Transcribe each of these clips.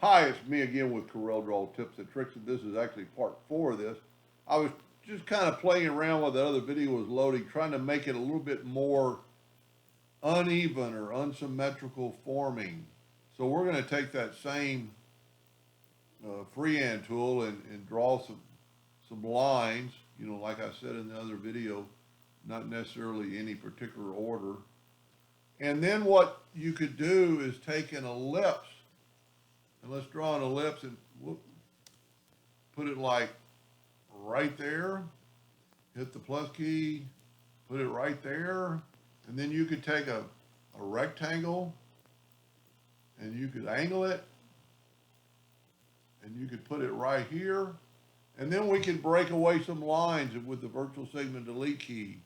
Hi, it's me again with Corel Draw Tips and Tricks, and this is actually part 4 of this. I was just kind of playing around with the other video was loading, trying to make it a little bit more uneven or unsymmetrical forming. So we're going to take that same freehand tool and draw some lines, like I said in the other video, not necessarily any particular order. And then what you could do is take an ellipse, and let's draw an ellipse and put it like right there, hit the plus key, put it right there, and then you could take a rectangle and you could angle it and you could put it right here, and then we can break away some lines with the virtual segment delete key.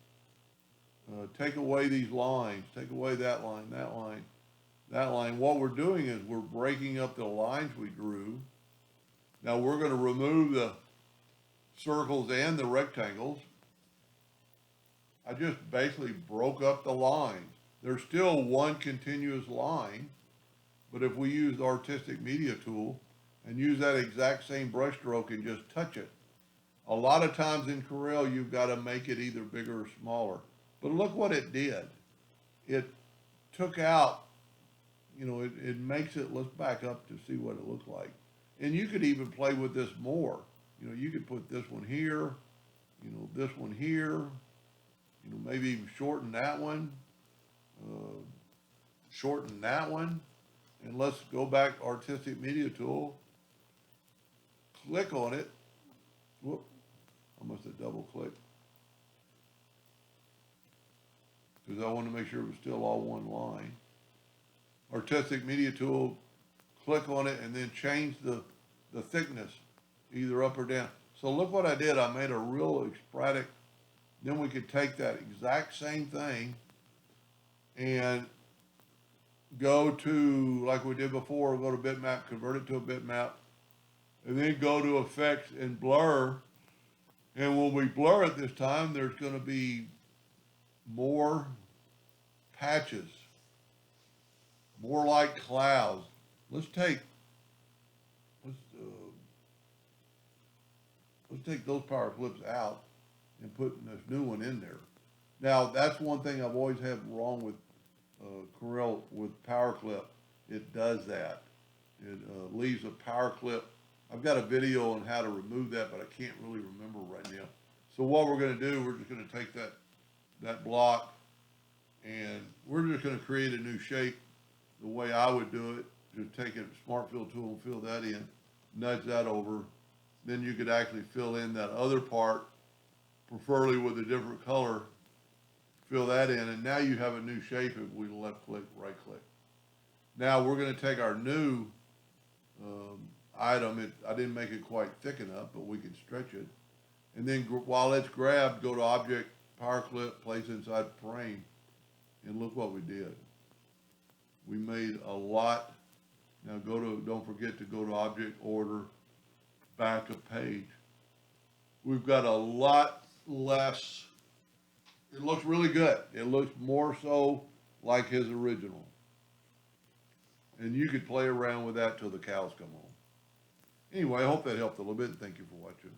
Take away these lines, take away that line, that line, that line. What we're doing is we're breaking up the lines we drew. Now we're going to remove the circles and the rectangles. I just basically broke up the lines. There's still one continuous line, but if we use the artistic media tool and use that exact same brush stroke and just touch it, a lot of times in Corel you've got to make it either bigger or smaller. But look what it did. It took out, it makes it, let's back up to see what it looks like. And you could even play with this more. You could put this one here, this one here, maybe even shorten that one, and let's go back to Artistic Media Tool, click on it. Whoop, I must have double clicked, because I want to make sure it was still all one line. Artistic Media Tool, click on it, and then change the thickness, either up or down. So look what I did. I made a real sporadic. Then we could take that exact same thing and go to, like we did before, go to bitmap, convert it to a bitmap, and then go to effects and blur. And when we blur it this time, there's going to be more patches, more like clouds. Let's take those power clips out and put this new one in there. Now that's one thing I've always had wrong with Corel with power clip. It does that. It leaves a power clip. I've got a video on how to remove that, but I can't really remember right now. So what we're going to do, we're just going to take that block and we're just going to create a new shape the way I would do it. Just take a smart fill tool and fill that in, nudge that over. Then you could actually fill in that other part, preferably with a different color, fill that in, and now you have a new shape if we left click, right click. Now we're going to take our new item. I didn't make it quite thick enough, but we can stretch it. And then while it's grabbed, go to Object, Power Clip, place inside frame, and look what we did. We made a lot. Now don't forget to go to Object, Order, Back of Page. We've got a lot less. It looks really good. It looks more so like his original. And you could play around with that till the cows come home. Anyway, I hope that helped a little bit. Thank you for watching.